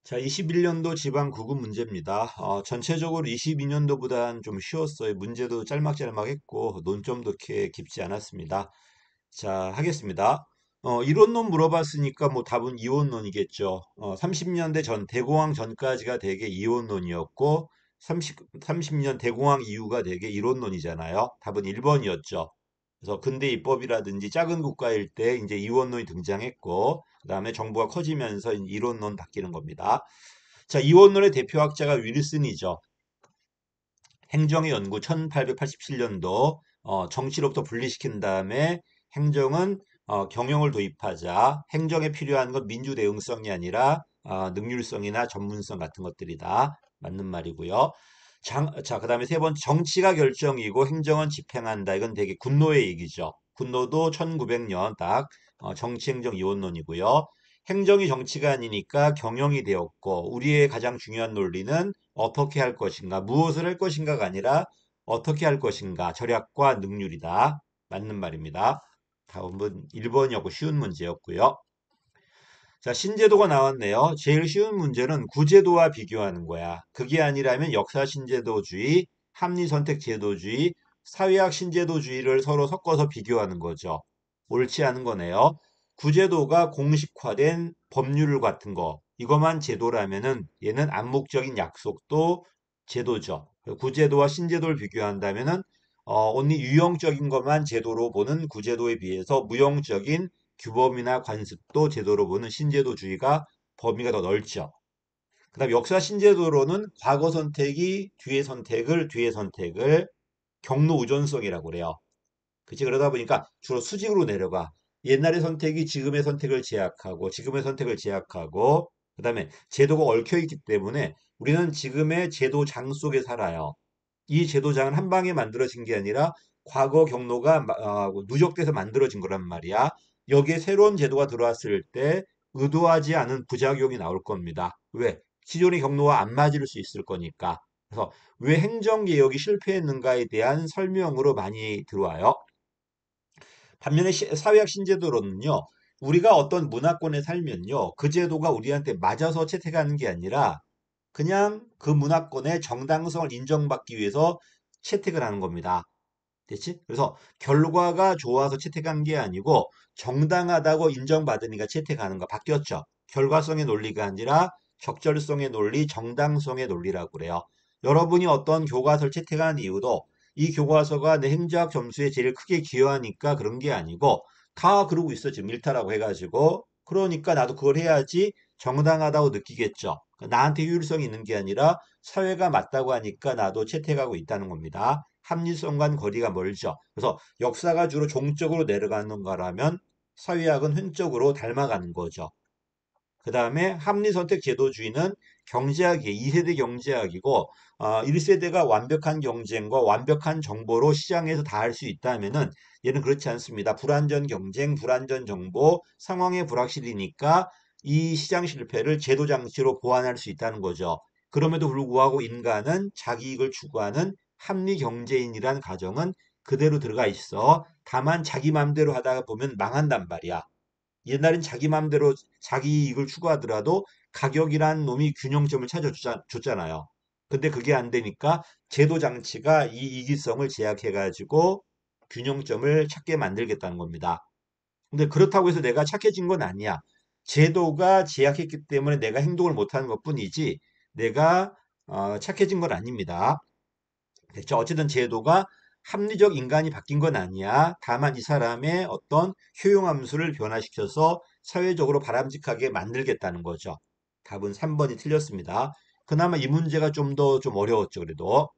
자, 21년도 지방구급 문제입니다. 전체적으로 22년도보다는 좀 쉬웠어요. 문제도 짤막짤막했고 논점도 그렇게 깊지 않았습니다. 자, 하겠습니다. 이론론 물어봤으니까 뭐 답은 이원론이겠죠. 30년대 전 대공황 전까지가 대개 이원론이었고 30년 대공황 이후가 대개 이론론이잖아요. 답은 1번이었죠. 그래서 근대 입법이라든지 작은 국가일 때 이제 이원론이 등장했고 그다음에 정부가 커지면서 이론론 바뀌는 겁니다. 자, 이원론의 대표학자가 윌슨이죠. 행정의 연구 1887년도 정치로부터 분리시킨 다음에 행정은 경영을 도입하자. 행정에 필요한 건 민주 대응성이 아니라 능률성이나 전문성 같은 것들이다. 맞는 말이고요. 자, 그다음에 세 번째 정치가 결정이고 행정은 집행한다. 이건 되게 군노의 얘기죠. 군노도 1900년 딱 정치행정 이원론이고요. 행정이 정치가 아니니까 경영이 되었고 우리의 가장 중요한 논리는 어떻게 할 것인가, 무엇을 할 것인가가 아니라 어떻게 할 것인가, 절약과 능률이다. 맞는 말입니다. 다음은 1번이었고 쉬운 문제였고요. 자, 신제도가 나왔네요. 제일 쉬운 문제는 구제도와 비교하는 거야. 그게 아니라면 역사 신제도주의, 합리 선택 제도주의, 사회학 신제도주의를 서로 섞어서 비교하는 거죠. 옳지 않은 거네요. 구제도가 공식화된 법률 같은 거, 이것만 제도라면은 얘는 암묵적인 약속도 제도죠. 구제도와 신제도를 비교한다면은 only 유형적인 것만 제도로 보는 구제도에 비해서 무형적인 규범이나 관습도 제도로 보는 신제도주의가 범위가 더 넓죠. 그다음 역사 신제도로는 과거 선택이 뒤의 선택을 경로 우존성이라고 그래요. 그치? 그러다 보니까 주로 수직으로 내려가. 옛날의 선택이 지금의 선택을 제약하고 지금의 선택을 제약하고 그다음에 제도가 얽혀 있기 때문에 우리는 지금의 제도장 속에 살아요. 이 제도장은 한 방에 만들어진 게 아니라 과거 경로가 누적돼서 만들어진 거란 말이야. 여기에 새로운 제도가 들어왔을 때 의도하지 않은 부작용이 나올 겁니다. 왜? 기존의 경로와 안 맞을 수 있을 거니까. 그래서 왜 행정개혁이 실패했는가에 대한 설명으로 많이 들어와요. 반면에 사회학 신제도로는요. 우리가 어떤 문화권에 살면요. 그 제도가 우리한테 맞아서 채택하는 게 아니라 그냥 그 문화권의 정당성을 인정받기 위해서 채택을 하는 겁니다. 됐지? 그래서 결과가 좋아서 채택한 게 아니고 정당하다고 인정받으니까 채택하는 거 바뀌었죠. 결과성의 논리가 아니라 적절성의 논리, 정당성의 논리라고 그래요. 여러분이 어떤 교과서를 채택한 이유도 이 교과서가 내 행정학 점수에 제일 크게 기여하니까 그런 게 아니고 다 그러고 있어 지금 일타라고 해가지고 그러니까 나도 그걸 해야지 정당하다고 느끼겠죠. 나한테 효율성이 있는 게 아니라 사회가 맞다고 하니까 나도 채택하고 있다는 겁니다. 합리성과 거리가 멀죠. 그래서 역사가 주로 종적으로 내려가는 거라면 사회학은 횡적으로 닮아가는 거죠. 그 다음에 합리선택 제도주의는 경제학이 2세대 경제학이고 1세대가 완벽한 경쟁과 완벽한 정보로 시장에서 다 할 수 있다면은 얘는 그렇지 않습니다. 불완전 경쟁, 불완전 정보, 상황의 불확실이니까 이 시장 실패를 제도 장치로 보완할 수 있다는 거죠. 그럼에도 불구하고 인간은 자기 이익을 추구하는 합리 경제인이란 가정은 그대로 들어가 있어. 다만 자기 맘대로 하다가 보면 망한단 말이야. 옛날엔 자기 맘대로 자기 이익을 추구하더라도 가격이란 놈이 균형점을 찾아줬잖아요. 근데 그게 안 되니까 제도 장치가 이 이기성을 제약해가지고 균형점을 찾게 만들겠다는 겁니다. 근데 그렇다고 해서 내가 착해진 건 아니야. 제도가 제약했기 때문에 내가 행동을 못하는 것뿐이지 내가 착해진 건 아닙니다. 됐죠? 어쨌든 제도가 합리적 인간이 바뀐 건 아니야. 다만 이 사람의 어떤 효용함수를 변화시켜서 사회적으로 바람직하게 만들겠다는 거죠. 답은 3번이 틀렸습니다. 그나마 이 문제가 좀 어려웠죠. 그래도.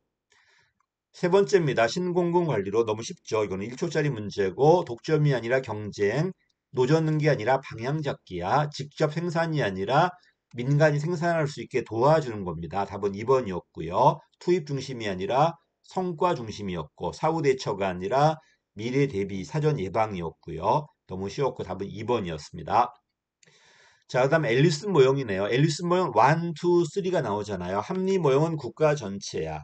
세 번째입니다. 신공공 관리로 너무 쉽죠. 이거는 1초짜리 문제고 독점이 아니라 경쟁, 노젓는 게 아니라 방향 잡기야. 직접 생산이 아니라 민간이 생산할 수 있게 도와주는 겁니다. 답은 2번이었고요. 투입 중심이 아니라 성과 중심이었고 사후 대처가 아니라 미래 대비 사전 예방이었고요. 너무 쉬웠고 답은 2번이었습니다. 자, 그다음 앨리슨 모형이네요. 앨리슨 모형 1, 2, 3가 나오잖아요. 합리 모형은 국가 전체야.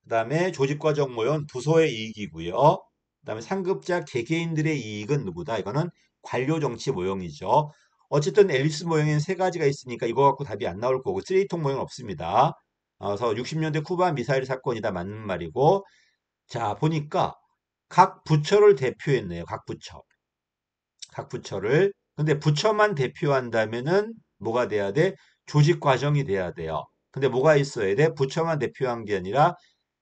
그다음에 조직과정 모형 부서의 이익이고요. 그다음에 상급자 개개인들의 이익은 누구다? 이거는 관료 정치 모형이죠. 어쨌든 앨리스 모형엔 세 가지가 있으니까 이거 갖고 답이 안 나올 거고 쓰레기통 모형은 없습니다. 그래서 60년대 쿠바 미사일 사건이다 맞는 말이고 자 보니까 각 부처를 대표했네요. 각 부처. 각 부처를. 근데 부처만 대표한다면은 뭐가 돼야 돼? 조직 과정이 돼야 돼요. 근데 뭐가 있어야 돼? 부처만 대표한 게 아니라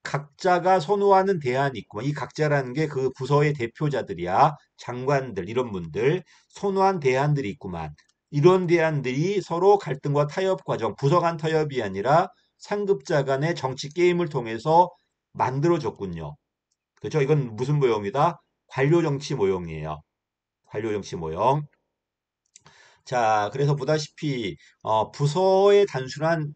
각자가 선호하는 대안이 있고 이 각자라는 게 그 부서의 대표자들이야. 장관들 이런 분들 선호한 대안들이 있구만. 이런 대안들이 서로 갈등과 타협 과정, 부서 간 타협이 아니라 상급자 간의 정치 게임을 통해서 만들어졌군요. 그렇죠? 이건 무슨 모형이다? 관료 정치 모형이에요. 관료 정치 모형. 자, 그래서 보다시피 부서의 단순한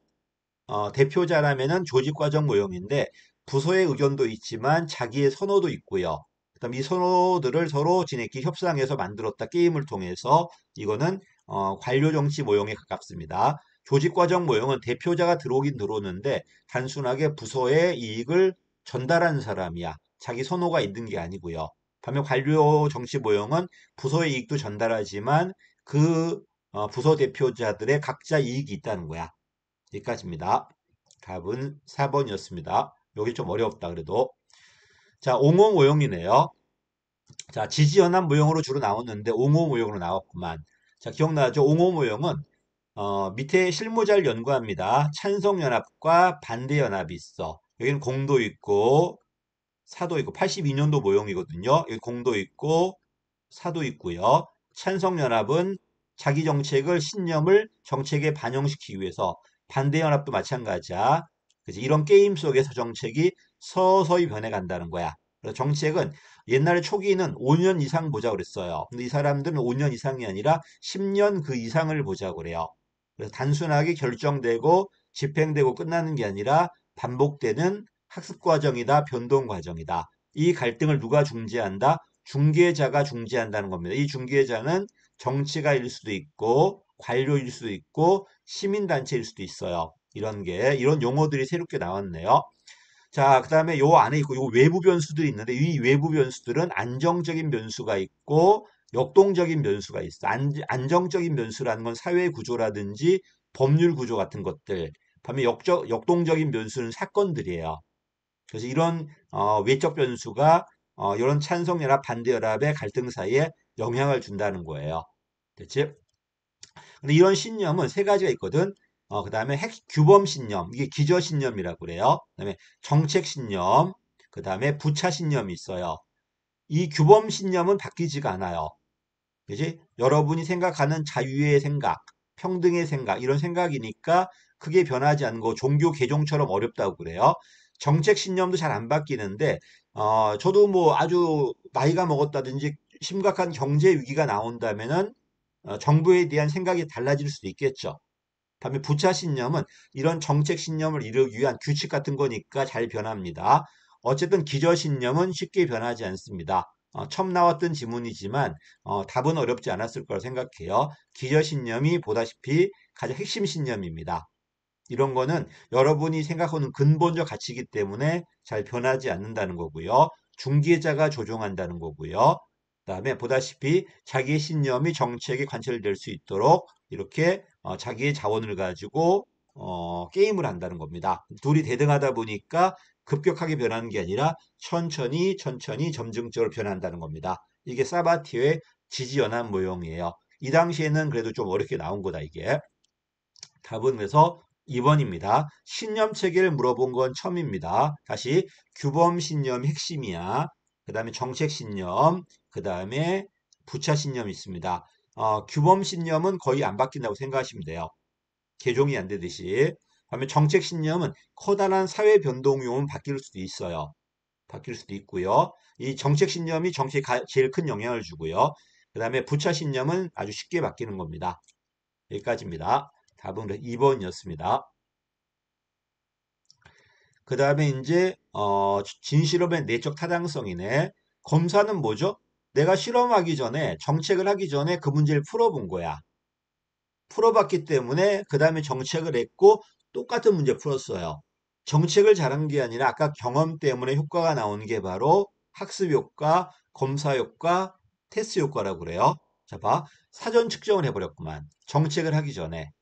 대표자라면은 조직과정 모형인데 부서의 의견도 있지만 자기의 선호도 있고요. 그다음 이 선호들을 서로 지네끼리 협상해서 만들었다 게임을 통해서 이거는 관료 정치 모형에 가깝습니다. 조직과정 모형은 대표자가 들어오긴 들어오는데 단순하게 부서의 이익을 전달하는 사람이야. 자기 선호가 있는 게 아니고요. 반면 관료 정치 모형은 부서의 이익도 전달하지만 그 부서 대표자들의 각자 이익이 있다는 거야. 여기까지입니다. 답은 4번이었습니다. 여기 좀 어렵다 그래도. 자, 옹호 모형이네요. 자, 지지연합 모형으로 주로 나왔는데 옹호 모형으로 나왔구만. 자, 기억나죠? 옹호 모형은 밑에 실무자를 연구합니다. 찬성연합과 반대연합이 있어. 여기는 공도 있고 사도 있고 82년도 모형이거든요. 여기 공도 있고 사도 있고요. 찬성연합은 자기 정책을 신념을 정책에 반영시키기 위해서 반대연합도 마찬가지야. 그치? 이런 게임 속에서 정책이 서서히 변해간다는 거야. 그래서 정책은 옛날에 초기에는 5년 이상 보자고 그랬어요. 근데 이 사람들은 5년 이상이 아니라 10년 그 이상을 보자고 그래요. 그래서 단순하게 결정되고 집행되고 끝나는 게 아니라 반복되는 학습 과정이다, 변동 과정이다. 이 갈등을 누가 중재한다? 중개자가 중재한다는 겁니다. 이 중개자는 정치가일 수도 있고 관료일 수도 있고 시민단체일 수도 있어요. 이런 용어들이 새롭게 나왔네요. 자, 그 다음에 요 안에 있고 요 외부 변수들이 있는데 이 외부 변수들은 안정적인 변수가 있고 역동적인 변수가 있어. 안정적인 변수라는 건 사회 구조라든지 법률 구조 같은 것들. 반면 역동적인 변수는 사건들이에요. 그래서 이런 외적 변수가 이런 찬성연합, 반대연합의 갈등 사이에 영향을 준다는 거예요. 됐지? 근데 이런 신념은 세 가지가 있거든. 그 다음에 규범 신념, 이게 기저 신념이라고 그래요. 그 다음에 정책 신념, 그 다음에 부차 신념이 있어요. 이 규범 신념은 바뀌지가 않아요. 그지? 여러분이 생각하는 자유의 생각, 평등의 생각, 이런 생각이니까 크게 변하지 않는 거 종교 개종처럼 어렵다고 그래요. 정책 신념도 잘 안 바뀌는데, 저도 뭐 아주 나이가 먹었다든지 심각한 경제 위기가 나온다면은 정부에 대한 생각이 달라질 수도 있겠죠. 다음에 부차 신념은 이런 정책 신념을 이루기 위한 규칙 같은 거니까 잘 변합니다. 어쨌든 기저 신념은 쉽게 변하지 않습니다. 처음 나왔던 지문이지만 답은 어렵지 않았을 거라 생각해요. 기저 신념이 보다시피 가장 핵심 신념입니다. 이런 거는 여러분이 생각하는 근본적 가치이기 때문에 잘 변하지 않는다는 거고요. 중개자가 조종한다는 거고요. 그다음에 보다시피 자기의 신념이 정책에 관철될 수 있도록 이렇게 자기의 자원을 가지고 게임을 한다는 겁니다. 둘이 대등하다 보니까 급격하게 변하는 게 아니라 천천히 천천히 점증적으로 변한다는 겁니다. 이게 사바티의 지지연합 모형이에요. 이 당시에는 그래도 좀 어렵게 나온 거다 이게. 답은 그래서 2번입니다. 신념 체계를 물어본 건 처음입니다. 다시 규범 신념이 핵심이야. 그 다음에 정책 신념, 그 다음에 부차 신념이 있습니다. 규범 신념은 거의 안 바뀐다고 생각하시면 돼요. 개종이 안 되듯이. 그다음에 정책 신념은 커다란 사회 변동이 바뀔 수도 있어요. 바뀔 수도 있고요. 이 정책 신념이 정치에 제일 큰 영향을 주고요. 그 다음에 부차 신념은 아주 쉽게 바뀌는 겁니다. 여기까지입니다. 답은 2번이었습니다. 그 다음에 이제 진실험의 내적 타당성이네. 검사는 뭐죠? 내가 실험하기 전에 정책을 하기 전에 그 문제를 풀어본 거야. 풀어봤기 때문에 그 다음에 정책을 했고 똑같은 문제 풀었어요. 정책을 잘한 게 아니라 아까 경험 때문에 효과가 나오는 게 바로 학습 효과, 검사 효과, 테스트 효과라고 그래요. 자, 봐. 사전 측정을 해버렸구만. 정책을 하기 전에.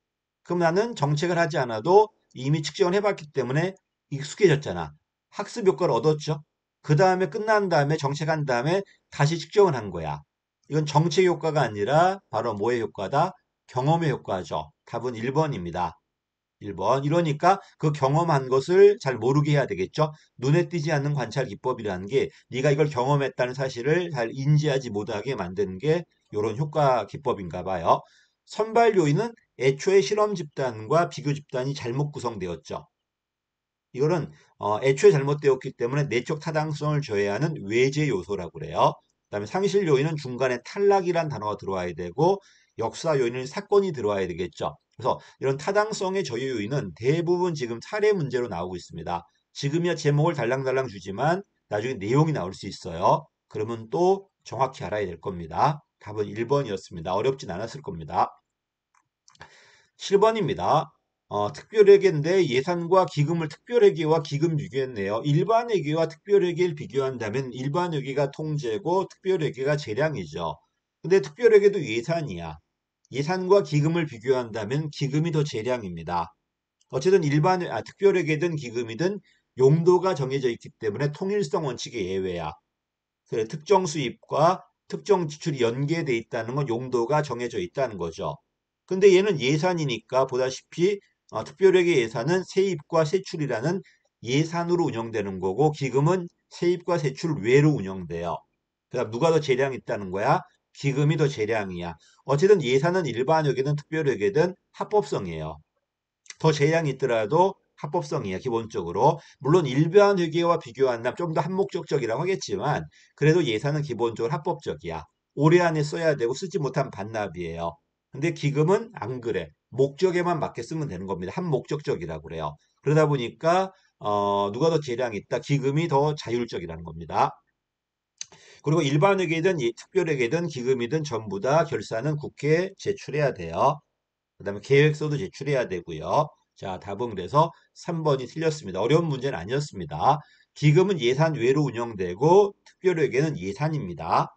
그럼 나는 정책을 하지 않아도 이미 측정을 해봤기 때문에 익숙해졌잖아. 학습 효과를 얻었죠. 그 다음에 끝난 다음에 정책한 다음에 다시 측정을 한 거야. 이건 정책 효과가 아니라 바로 뭐의 효과다? 경험의 효과죠. 답은 1번입니다. 1번. 이러니까 그 경험한 것을 잘 모르게 해야 되겠죠. 눈에 띄지 않는 관찰 기법이라는 게 네가 이걸 경험했다는 사실을 잘 인지하지 못하게 만드는 게 이런 효과 기법인가 봐요. 선발 요인은 애초에 실험 집단과 비교 집단이 잘못 구성되었죠. 이거는 애초에 잘못되었기 때문에 내적 타당성을 저해하는 외제 요소라고 그래요. 그다음에 상실 요인은 중간에 탈락이란 단어가 들어와야 되고 역사 요인은 사건이 들어와야 되겠죠. 그래서 이런 타당성의 저해 요인은 대부분 지금 사례 문제로 나오고 있습니다. 지금이야 제목을 달랑달랑 주지만 나중에 내용이 나올 수 있어요. 그러면 또 정확히 알아야 될 겁니다. 답은 1번이었습니다. 어렵진 않았을 겁니다. 7번입니다. 특별회계인데 예산과 기금을 특별회계와 기금 비교했네요. 일반회계와 특별회계를 비교한다면 일반회계가 통제고 특별회계가 재량이죠. 근데 특별회계도 예산이야. 예산과 기금을 비교한다면 기금이 더 재량입니다. 어쨌든 특별회계든 기금이든 용도가 정해져 있기 때문에 통일성 원칙의 예외야. 그래, 특정 수입과 특정 지출이 연계돼 있다는 건 용도가 정해져 있다는 거죠. 근데 얘는 예산이니까 보다시피 특별회계 예산은 세입과 세출이라는 예산으로 운영되는 거고 기금은 세입과 세출 외로 운영돼요. 그다음 누가 더 재량이 있다는 거야? 기금이 더 재량이야. 어쨌든 예산은 일반회계든 특별회계든 합법성이에요. 더 제약이 있더라도 합법성이야, 기본적으로. 물론 일반 회계와 비교한다면 좀 더 한목적적이라고 하겠지만, 그래도 예산은 기본적으로 합법적이야. 올해 안에 써야 되고 쓰지 못한 반납이에요. 근데 기금은 안 그래. 목적에만 맞게 쓰면 되는 겁니다. 한목적적이라고 그래요. 그러다 보니까, 누가 더 재량이 있다? 기금이 더 자율적이라는 겁니다. 그리고 일반 회계든 특별회계든 기금이든 전부 다 결산은 국회에 제출해야 돼요. 그 다음에 계획서도 제출해야 되고요. 자, 답은 그래서 3번이 틀렸습니다. 어려운 문제는 아니었습니다. 기금은 예산 외로 운영되고 특별회계는 예산입니다.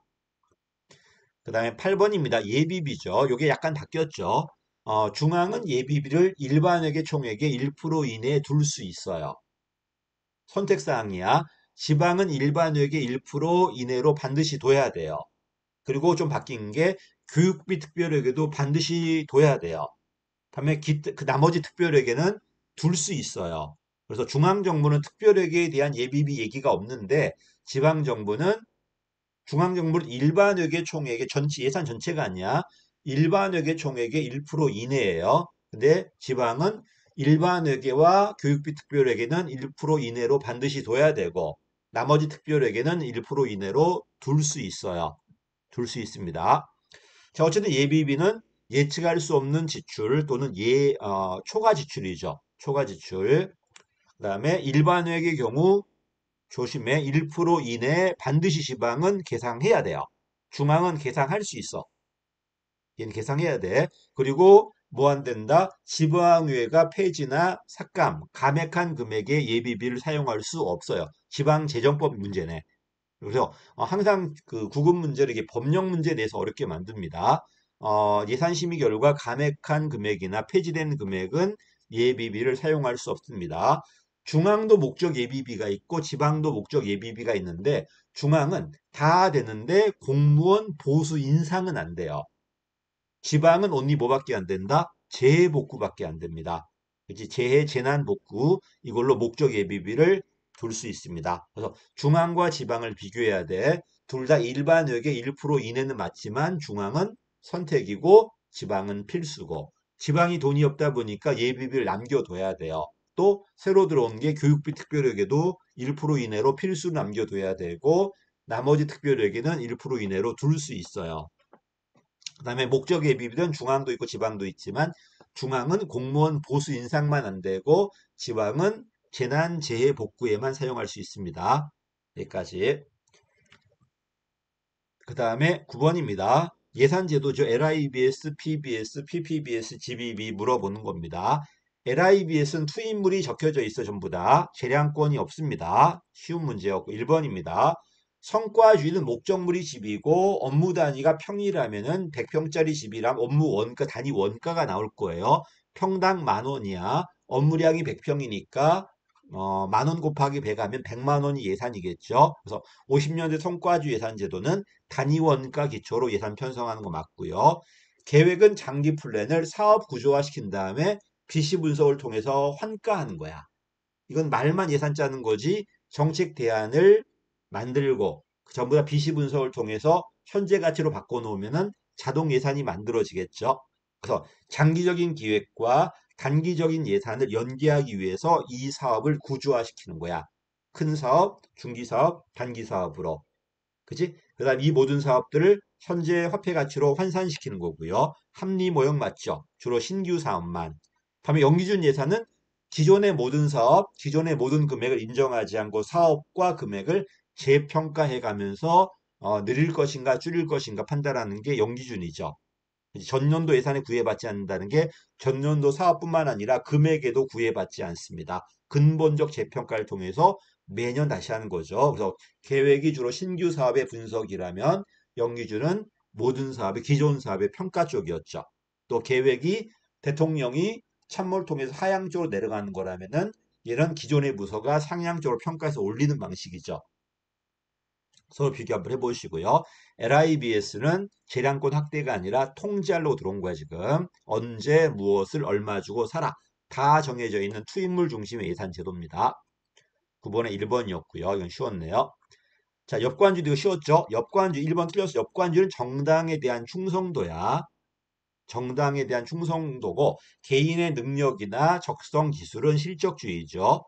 그 다음에 8번입니다. 예비비죠. 이게 약간 바뀌었죠. 중앙은 예비비를 일반회계 총액의 1% 이내에 둘 수 있어요. 선택사항이야. 지방은 일반회계 1% 이내로 반드시 둬야 돼요. 그리고 좀 바뀐 게 교육비 특별회계도 반드시 둬야 돼요. 다음에 그 나머지 특별회계는 둘 수 있어요. 그래서 중앙정부는 특별회계에 대한 예비비 얘기가 없는데 지방정부는 중앙정부는 일반회계 총액의 전체 예산 전체가 아니야. 일반회계 총액의 1% 이내예요. 근데 지방은 일반회계와 교육비 특별회계는 1% 이내로 반드시 둬야 되고 나머지 특별회계는 1% 이내로 둘 수 있어요. 둘 수 있습니다. 자, 어쨌든 예비비는 예측할 수 없는 지출 또는 초과 지출이죠. 초과 지출. 그 다음에 일반회계의 경우 조심해 1% 이내에 반드시 지방은 계상해야 돼요. 중앙은 계상할 수 있어. 얘는 계상해야 돼. 그리고 뭐 안 된다? 지방의회가 폐지나 삭감, 감액한 금액의 예비비를 사용할 수 없어요. 지방재정법 문제네. 그래서 항상 그 구급 문제를 이게 법령 문제에 대해서 어렵게 만듭니다. 예산 심의 결과 감액한 금액이나 폐지된 금액은 예비비를 사용할 수 없습니다. 중앙도 목적 예비비가 있고 지방도 목적 예비비가 있는데 중앙은 다 되는데 공무원 보수 인상은 안 돼요. 지방은 언니 뭐밖에 안 된다? 재해복구밖에 안 됩니다. 그치? 재해, 재난복구 이걸로 목적 예비비를 둘 수 있습니다. 그래서 중앙과 지방을 비교해야 돼. 둘 다 일반역의 1% 이내는 맞지만 중앙은 선택이고 지방은 필수고 지방이 돈이 없다 보니까 예비비를 남겨둬야 돼요. 또 새로 들어온 게 교육비 특별회계도 1% 이내로 필수 남겨둬야 되고 나머지 특별회계는 1% 이내로 둘 수 있어요. 그 다음에 목적 예비비는 중앙도 있고 지방도 있지만 중앙은 공무원 보수 인상만 안 되고 지방은 재난 재해 복구에만 사용할 수 있습니다. 여기까지. 그 다음에 9번입니다. 예산제도죠. LIBS, PBS, PPBS, GBB 물어보는 겁니다. LIBS는 투입물이 적혀져 있어 전부 다. 재량권이 없습니다. 쉬운 문제였고 1번입니다. 성과주의는 목적물이 집이고 업무 단위가 평이라면은 100평짜리 집이라면 업무 원가 단위 원가가 나올 거예요. 평당 10,000원이야. 업무량이 100평이니까 만 원 곱하기 100 하면 100만 원이 예산이겠죠. 그래서 50년대 성과주 예산 제도는 단위 원가 기초로 예산 편성하는 거 맞고요. 계획은 장기 플랜을 사업 구조화시킨 다음에 비시 분석을 통해서 환가하는 거야. 이건 말만 예산 짜는 거지 정책 대안을 만들고 전부 다 비시 분석을 통해서 현재 가치로 바꿔놓으면은 자동 예산이 만들어지겠죠. 그래서 장기적인 기획과 단기적인 예산을 연계하기 위해서 이 사업을 구조화시키는 거야. 큰 사업, 중기 사업, 단기 사업으로. 그지? 그다음 이 모든 사업들을 현재 화폐 가치로 환산시키는 거고요. 합리 모형 맞죠? 주로 신규 사업만. 다음에 연기준 예산은 기존의 모든 사업, 기존의 모든 금액을 인정하지 않고 사업과 금액을 재평가해 가면서 늘릴 것인가 줄일 것인가 판단하는 게 연기준이죠. 전년도 예산에 구애받지 않는다는 게 전년도 사업뿐만 아니라 금액에도 구애받지 않습니다. 근본적 재평가를 통해서 매년 다시 하는 거죠. 그래서 계획이 주로 신규 사업의 분석이라면 연기준은 모든 사업의 기존 사업의 평가 쪽이었죠. 또 계획이 대통령이 참모를 통해서 하향적으로 내려가는 거라면은 얘는 기존의 부서가 상향적으로 평가해서 올리는 방식이죠. 서로 비교 한번 해보시고요. LIBS는 재량권 확대가 아니라 통제하려고 들어온 거야, 지금. 언제 무엇을 얼마 주고 사라. 다 정해져 있는 투입물 중심의 예산 제도입니다. 9번에 1번이었고요. 이건 쉬웠네요. 자, 엽관주도 이거 쉬웠죠? 엽관주 1번 틀렸어. 엽관주는 정당에 대한 충성도야. 정당에 대한 충성도고 개인의 능력이나 적성 기술은 실적주의죠.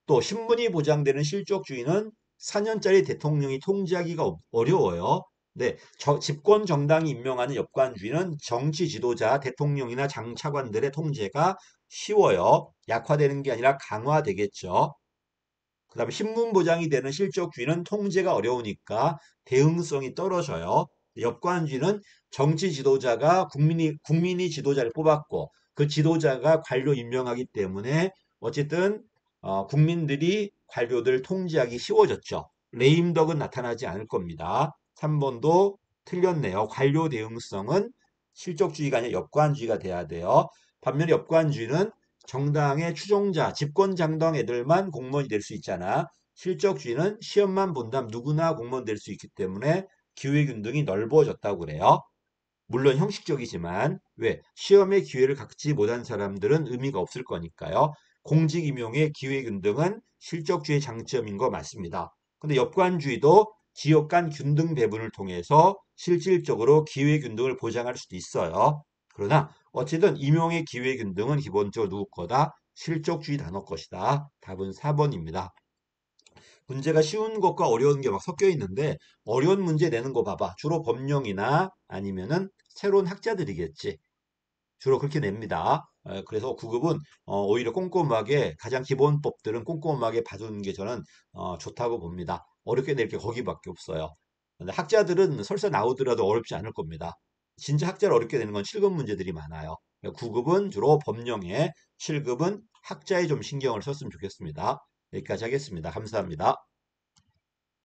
또 신분이 보장되는 실적주의는 4년짜리 대통령이 통제하기가 어려워요. 네, 집권 정당이 임명하는 엽관주의는 정치 지도자, 대통령이나 장차관들의 통제가 쉬워요. 약화되는 게 아니라 강화되겠죠. 그 다음에 신분 보장이 되는 실적주의는 통제가 어려우니까 대응성이 떨어져요. 엽관주의는 정치 지도자가 국민이 지도자를 뽑았고 그 지도자가 관료 임명하기 때문에 어쨌든 국민들이 관료들 통제하기 쉬워졌죠. 레임덕은 나타나지 않을 겁니다. 3번도 틀렸네요. 관료 대응성은 실적주의가 아니라 엽관주의가 돼야 돼요. 반면에 엽관주의는 정당의 추종자, 집권장당 애들만 공무원이 될 수 있잖아. 실적주의는 시험만 본다면 누구나 공무원 될 수 있기 때문에 기회균등이 넓어졌다고 그래요. 물론 형식적이지만 왜? 시험의 기회를 갖지 못한 사람들은 의미가 없을 거니까요. 공직 임용의 기회균등은 실적주의 장점인 거 맞습니다. 근데 엽관주의도 지역 간 균등 배분을 통해서 실질적으로 기회균등을 보장할 수도 있어요. 그러나 어쨌든 임용의 기회균등은 기본적으로 누구 거다? 실적주의 단어 것이다. 답은 4번입니다. 문제가 쉬운 것과 어려운 게 막 섞여 있는데 어려운 문제 내는 거 봐봐. 주로 법령이나 아니면은 새로운 학자들이겠지. 주로 그렇게 냅니다. 그래서 9급은 오히려 꼼꼼하게 가장 기본법들은 꼼꼼하게 봐두는 게 저는 좋다고 봅니다. 어렵게 낼 게 거기밖에 없어요. 근데 학자들은 설사 나오더라도 어렵지 않을 겁니다. 진짜 학자를 어렵게 내는 건 7급 문제들이 많아요. 9급은 주로 법령에 7급은 학자에 좀 신경을 썼으면 좋겠습니다. 여기까지 하겠습니다. 감사합니다.